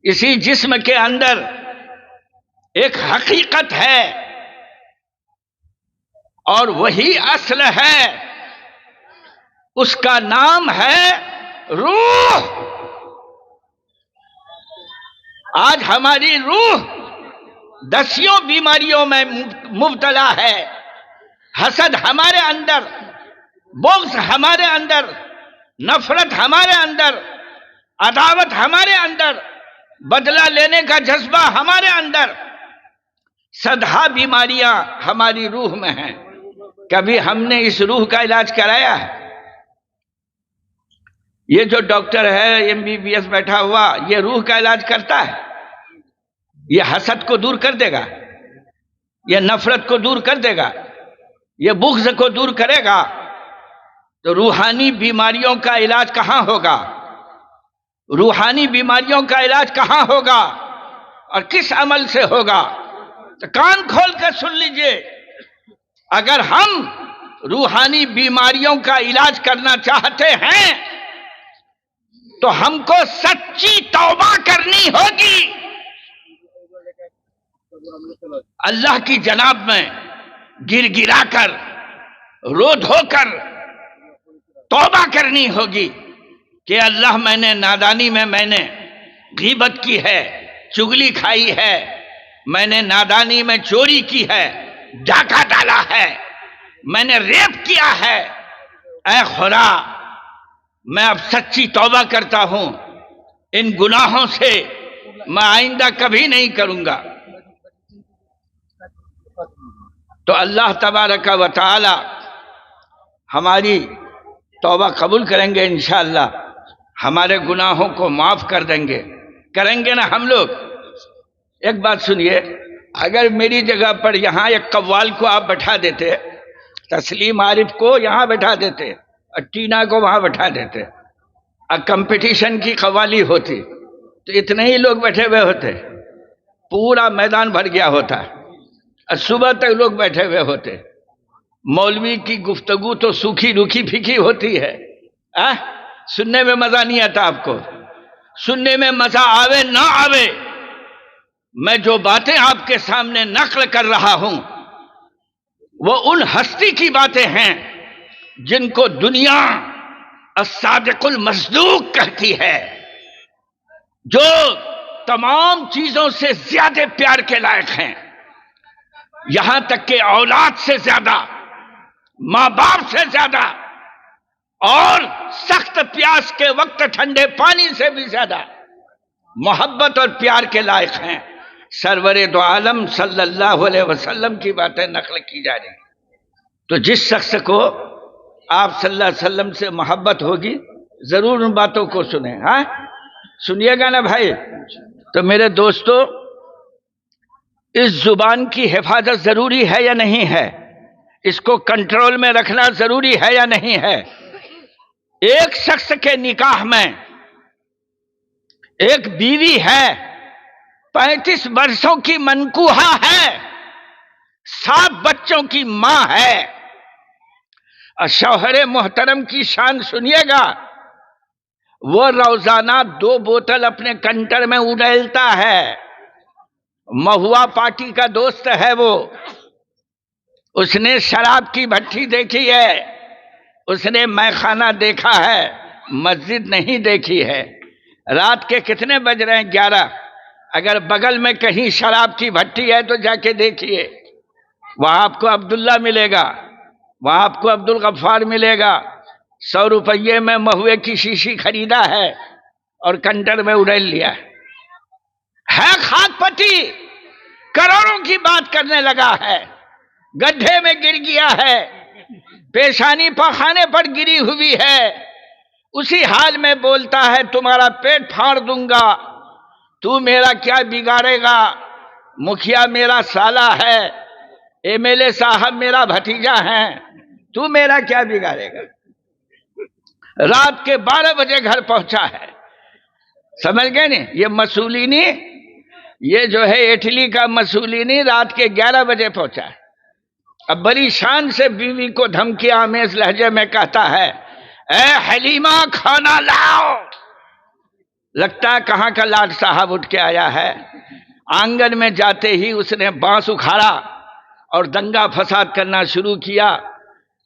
اسی جسم کے اندر ایک حقیقت ہے اور وہی اصل ہے، اس کا نام ہے روح۔ آج ہماری روح دسیوں بیماریوں میں مبتلا ہے۔ حسد ہمارے اندر، بغض ہمارے اندر، نفرت ہمارے اندر، عداوت ہمارے اندر، بدلہ لینے کا جذبہ ہمارے اندر، سدھا بیماریاں ہماری روح میں ہیں۔ کبھی ہم نے اس روح کا علاج کرایا ہے؟ یہ جو ڈاکٹر ہے MBBS بیٹھا ہوا، یہ روح کا علاج کرتا ہے؟ یہ حسد کو دور کر دے گا؟ یہ نفرت کو دور کر دے گا؟ یہ بغض کو دور کرے گا؟ تو روحانی بیماریوں کا علاج کہاں ہوگا؟ روحانی بیماریوں کا علاج کہاں ہوگا اور کس عمل سے ہوگا؟ تو کان کھول کر سن لیجئے، اگر ہم روحانی بیماریوں کا علاج کرنا چاہتے ہیں تو ہم کو سچی توبہ کرنی ہوگی، اللہ کی جناب میں گر گرا کر، رو دھو کر توبہ کرنی ہوگی کہ اللہ میں نے نادانی میں غیبت کی ہے، چغلی کھائی ہے، میں نے نادانی میں چوری کی ہے، ڈاکہ ڈالا ہے، میں نے ریپ کیا ہے۔ اے خدا، میں اب سچی توبہ کرتا ہوں، ان گناہوں سے میں آئندہ کبھی نہیں کروں گا۔ تو اللہ تبارک و تعالی ہماری توبہ قبول کریں گے انشاءاللہ، ہمارے گناہوں کو معاف کر دیں گے۔ کریں گے نا ہم لوگ؟ ایک بات سنیے، اگر میری جگہ پر یہاں ایک قوال کو آپ بٹھا دیتے، تسلیم عارف کو یہاں بٹھا دیتے اور ٹینا کو وہاں بٹھا دیتے، اور کمپٹیشن کی قوالی ہوتی، تو اتنے ہی لوگ بیٹھے ہوئے ہوتے، پورا میدان بھر گیا ہوتا، اور صبح تک لوگ بیٹھے ہوئے ہوتے۔ مولوی کی گفتگو تو سوکھی روکھی پھیکی ہوتی ہے، سننے میں مزہ نہیں آتا آپ کو؟ سننے میں مزہ آوے نہ آوے، میں جو باتیں آپ کے سامنے نقل کر رہا ہوں وہ ان ہستی کی باتیں ہیں جن کو دنیا الصادق المصدوق کہتی ہے، جو تمام چیزوں سے زیادہ پیار کے لائق ہیں، یہاں تک کہ اولاد سے زیادہ، ماں باپ سے زیادہ، اور سخت پیاس کے وقت ٹھنڈے پانی سے بھی زیادہ محبت اور پیار کے لائق ہیں۔ سرور دو عالم صلی اللہ علیہ وسلم کی باتیں نقل کی جا رہی ہیں۔ تو جس شخص کو آپ صلی اللہ علیہ وسلم سے محبت ہوگی ضرور ان باتوں کو سنیں۔ ہاں سنیے گا نا بھائی؟ تو میرے دوستو، اس زبان کی حفاظت ضروری ہے یا نہیں ہے؟ اس کو کنٹرول میں رکھنا ضروری ہے یا نہیں ہے؟ ایک شخص کے نکاح میں ایک بیوی ہے، 35 برسوں کی منکوحہ ہے، 7 بچوں کی ماں ہے، اور شوہر محترم کی شان سنیے گا، وہ روزانہ 2 بوتل اپنے کنٹر میں اڈیلتا ہے۔ مہوا پارٹی کا دوست ہے وہ، اس نے شراب کی بھٹی دیکھی ہے، اس نے میخانہ دیکھا ہے، مسجد نہیں دیکھی ہے۔ رات کے کتنے بج رہے ہیں؟ 11۔ اگر بغل میں کہیں شراب کی بھٹی ہے تو جا کے دیکھیے، وہاں آپ کو عبداللہ ملے گا، وہاں آپ کو عبد الغفار ملے گا۔ 100 روپیے میں مہوے کی شیشی خریدا ہے اور کنٹر میں اڈیل لیا ہے خاک پتی، کروڑوں کی بات کرنے لگا ہے، گڈھے میں گر گیا ہے، پیشانی پخانے پر گری ہوئی ہے، اسی حال میں بولتا ہے تمہارا پیٹ پھاڑ دوں گا، تو میرا کیا بگاڑے گا، مکھیا میرا سالا ہے، MLA صاحب میرا بھتیجا ہے، تو میرا کیا بگاڑے گا۔ رات کے 12 بجے گھر پہنچا ہے، سمجھ گئے نہیں؟ یہ مسولینی، یہ جو ہے اٹلی کا مسولینی رات کے 11 بجے پہنچا ہے۔ اب بڑی شان سے بیوی کو دھمکی آمیز لہجے میں کہتا ہے، اے حلیمہ کھانا لاؤ، لگتا ہے کہاں کا لاٹ صاحب اٹھ کے آیا ہے۔ آنگن میں جاتے ہی اس نے بانس اکھاڑا اور دنگا فساد کرنا شروع کیا،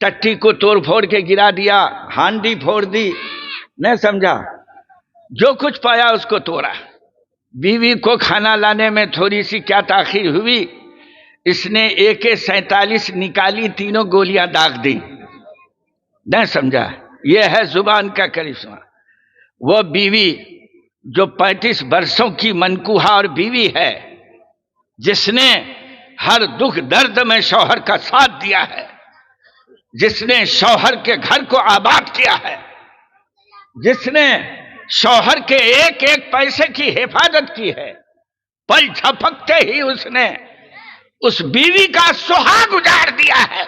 ٹٹی کو توڑ پھوڑ کے گرا دیا، ہانڈی پھوڑ دی، نہیں سمجھا، جو کچھ پایا اس کو توڑا۔ بیوی کو کھانا لانے میں تھوڑی سی کیا تاخیر ہوئی، اس نے AK-47 نکالی، تینوں گولیاں داغ دی، نہیں سمجھا۔ یہ ہے زبان کا کرشمہ۔ وہ بیوی جو 35 برسوں کی منکوحہ اور بیوی ہے، جس نے ہر دکھ درد میں شوہر کا ساتھ دیا ہے، جس نے شوہر کے گھر کو آباد کیا ہے، جس نے شوہر کے ایک ایک پیسے کی حفاظت کی ہے، پل جھپکتے ہی اس نے اس بیوی کا سہاگ اجاڑ دیا ہے۔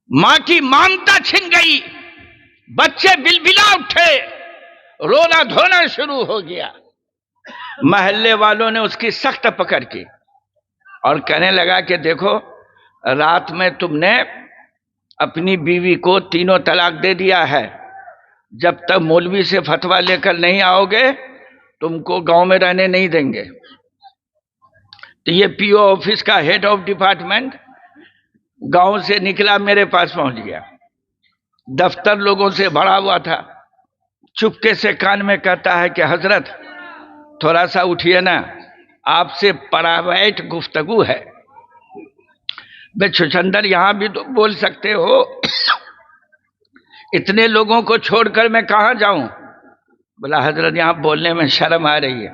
ماں کی مامتا چھن گئی، بچے بلبلا اٹھے، رونا دھونا شروع ہو گیا۔ محلے والوں نے اس کی سخت پکڑ کی اور کہنے لگا کہ دیکھو، رات میں تم نے اپنی بیوی کو تینوں طلاق دے دیا ہے، جب تک مولوی سے فتویٰ لے کر نہیں آؤ گے تم کو گاؤں میں رہنے نہیں دیں گے۔ تو یہ PO آفس کا ہیڈ آف ڈپارٹمنٹ گاؤں سے نکلا، میرے پاس پہنچ گیا۔ دفتر لوگوں سے بھرا ہوا تھا، چپکے سے کان میں کہتا ہے کہ حضرت تھوڑا سا اٹھیے نا، آپ سے پرائیویٹ گفتگو ہے۔ بے چھچندر، یہاں بھی تو بول سکتے ہو، اتنے لوگوں کو چھوڑ کر میں کہاں جاؤں؟ بولا حضرت یہاں بولنے میں شرم آ رہی ہے،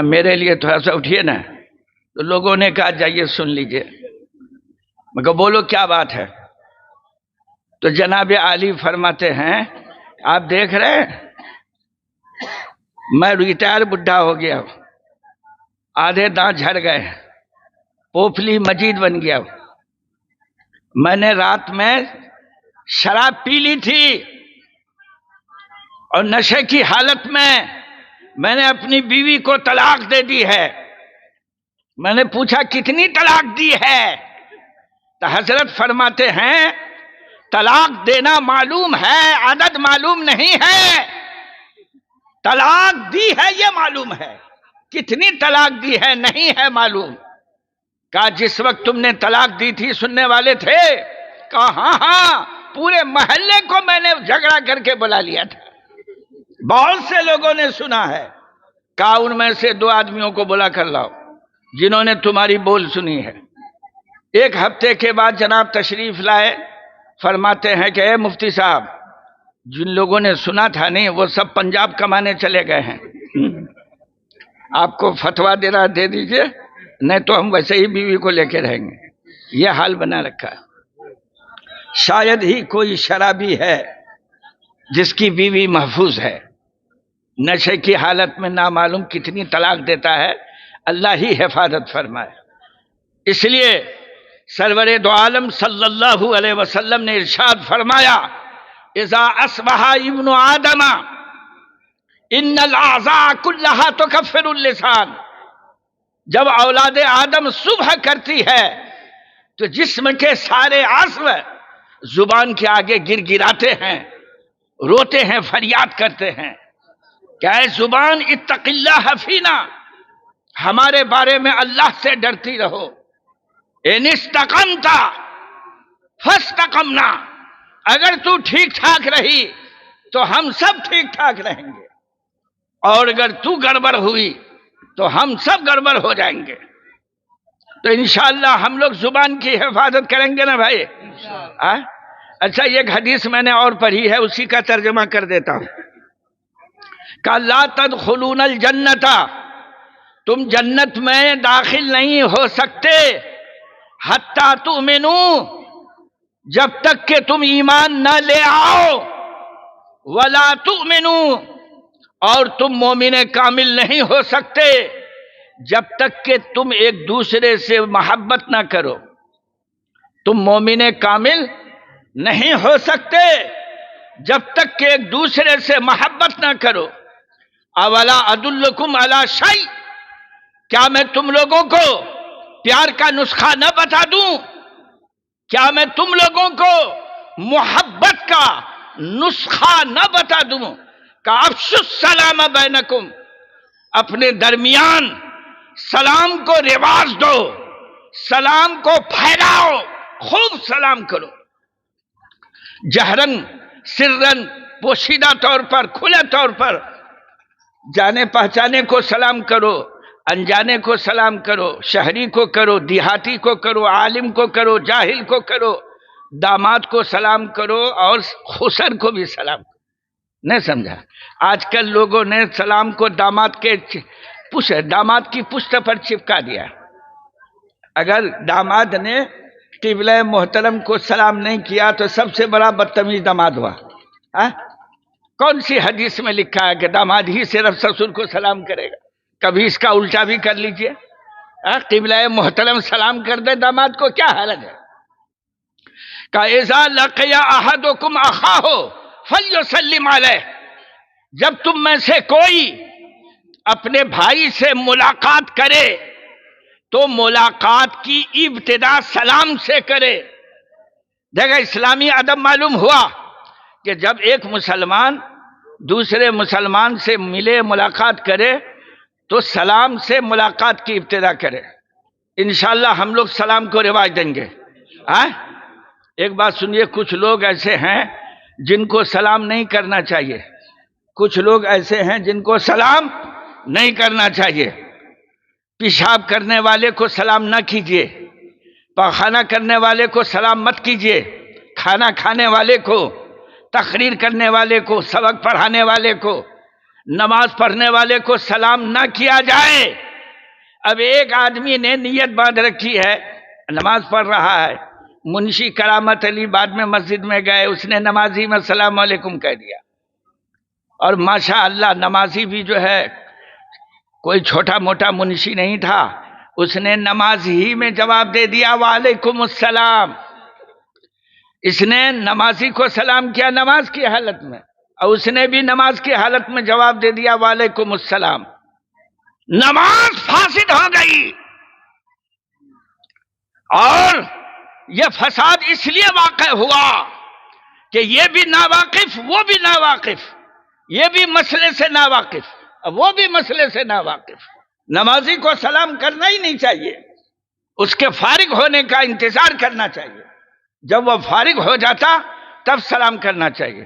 میرے لیے تھوڑا سا اٹھیے نا۔ تو لوگوں نے کہا جائیے سن لیجئے۔ میں کہا بولو کیا بات ہے؟ تو جناب عالی فرماتے ہیں آپ دیکھ رہے ہیں میں ریٹائر بڈھا ہو گیا ہوں، آدھے دانت جھڑ گئے، پوپلی مجید بن گیا ہوں۔ میں نے رات میں شراب پی لی تھی اور نشے کی حالت میں نے اپنی بیوی کو طلاق دے دی ہے۔ میں نے پوچھا کتنی طلاق دی ہے؟ تو حضرت فرماتے ہیں طلاق دینا معلوم ہے، عدد معلوم نہیں ہے، طلاق دی ہے یہ معلوم ہے، کتنی طلاق دی ہے نہیں ہے معلوم۔ کہا جس وقت تم نے طلاق دی تھی سننے والے تھے؟ کہا ہاں ہاں، پورے محلے کو میں نے جھگڑا کر کے بلا لیا تھا، بہت سے لوگوں نے سنا ہے۔ کہا ان میں سے 2 آدمیوں کو بلا کر لاؤ جنہوں نے تمہاری بول سنی ہے۔ 1 ہفتے کے بعد جناب تشریف لائے، فرماتے ہیں کہ اے مفتی صاحب، جن لوگوں نے سنا تھا نہیں وہ سب پنجاب کمانے چلے گئے ہیں، آپ کو فتویٰ دے رہا دے دیجئے، نہیں تو ہم ویسے ہی بیوی کو لے کے رہیں گے۔ یہ حال بنا رکھا ہے۔ شاید ہی کوئی شرابی ہے جس کی بیوی محفوظ ہے، نشے کی حالت میں نامعلوم کتنی طلاق دیتا ہے، اللہ ہی حفاظت فرمائے۔ اس لیے سرور دو عالم صلی اللہ علیہ وسلم نے ارشاد فرمایا اذا اصبح ابن آدم ان الاعضاء كلها تكفر اللسان، جب اولاد آدم صبح کرتی ہے تو جسم کے سارے عضو زبان کے آگے گر گراتے ہیں، روتے ہیں، فریاد کرتے ہیں کہ اے زبان اتق اللہ فینا، ہمارے بارے میں اللہ سے ڈرتی رہو۔ ان استقمت فاستقمنا، اگر تو ٹھیک ٹھاک رہی تو ہم سب ٹھیک ٹھاک رہیں گے، اور اگر تو گڑبڑ ہوئی تو ہم سب گڑبڑ ہو جائیں گے۔ تو انشاءاللہ ہم لوگ زبان کی حفاظت کریں گے نا بھائی؟ اچھا ایک حدیث میں نے اور پڑھی ہے، اسی کا ترجمہ کر دیتا ہوں۔ کہ لا تدخلون الجنت، تم جنت میں داخل نہیں ہو سکتے، حتی تؤمنو، جب تک کہ تم ایمان نہ لے آؤ، ولا تؤمنو، اور تم مومن کامل نہیں ہو سکتے جب تک کہ تم ایک دوسرے سے محبت نہ کرو۔ تم مومن کامل نہیں ہو سکتے جب تک کہ ایک دوسرے سے محبت نہ کرو۔ اولا ادلکم علی شیء، کیا میں تم لوگوں کو پیار کا نسخہ نہ بتا دوں؟ کیا میں تم لوگوں کو محبت کا نسخہ نہ بتا دوں؟ کہ افشوا السلام بینکم، اپنے درمیان سلام کو رواج دو، سلام کو پھیلاؤ، خوب سلام کرو، جہرن سرن، پوشیدہ طور پر، کھلے طور پر، جانے پہچانے کو سلام کرو، انجانے کو سلام کرو، شہری کو کرو، دیہاتی کو کرو، عالم کو کرو، جاہل کو کرو، داماد کو سلام کرو، اور خسر کو بھی سلام کرو۔ نہیں سمجھا؟ آج کل لوگوں نے سلام کو داماد کی پشت پر چپکا دیا۔ اگر داماد نے قبلہ محترم کو سلام نہیں کیا تو سب سے بڑا بدتمیز داماد ہوا۔ کون سی حدیث میں لکھا ہے کہ داماد ہی صرف سسر کو سلام کرے گا؟ کبھی اس کا الٹا بھی کر لیجئے، قبلہ محترم سلام کر دے داماد کو، کیا حرج ہے؟ کہ اذا لقی احدکم اخاہ فلیسلم علیہ، جب تم میں سے کوئی اپنے بھائی سے ملاقات کرے تو ملاقات کی ابتدا سلام سے کرے۔ دیکھا اسلامی ادب معلوم ہوا کہ جب ایک مسلمان دوسرے مسلمان سے ملے، ملاقات کرے تو سلام سے ملاقات کی ابتدا کرے۔ انشاءاللہ ہم لوگ سلام کو رواج دیں گے۔ ایک بات سنیے، کچھ لوگ ایسے ہیں جن کو سلام نہیں کرنا چاہیے، کچھ لوگ ایسے ہیں جن کو سلام نہیں کرنا چاہیے۔ پیشاب کرنے والے کو سلام نہ کیجیے، پاخانہ کرنے والے کو سلام مت کیجیے، کھانا کھانے والے کو، تقریر کرنے والے کو، سبق پڑھانے والے کو، نماز پڑھنے والے کو سلام نہ کیا جائے۔ اب ایک آدمی نے نیت باندھ رکھی ہے، نماز پڑھ رہا ہے، منشی کرامت علی بعد میں مسجد میں گئے، اس نے نمازی میں السلام علیکم کہہ دیا، اور ماشاء اللہ نمازی بھی جو ہے کوئی چھوٹا موٹا منشی نہیں تھا، اس نے نماز ہی میں جواب دے دیا وعلیکم السلام۔ اس نے نمازی کو سلام کیا نماز کی حالت میں، اور اس نے بھی نماز کی حالت میں جواب دے دیا وعلیکم السلام۔ نماز فاسد ہو گئی، اور یہ فساد اس لیے واقع ہوا کہ یہ بھی ناواقف، وہ بھی ناواقف، یہ بھی مسئلے سے ناواقف، وہ بھی مسئلے سے ناواقف۔ نمازی کو سلام کرنا ہی نہیں چاہیے، اس کے فارغ ہونے کا انتظار کرنا چاہیے، جب وہ فارغ ہو جاتا تب سلام کرنا چاہیے۔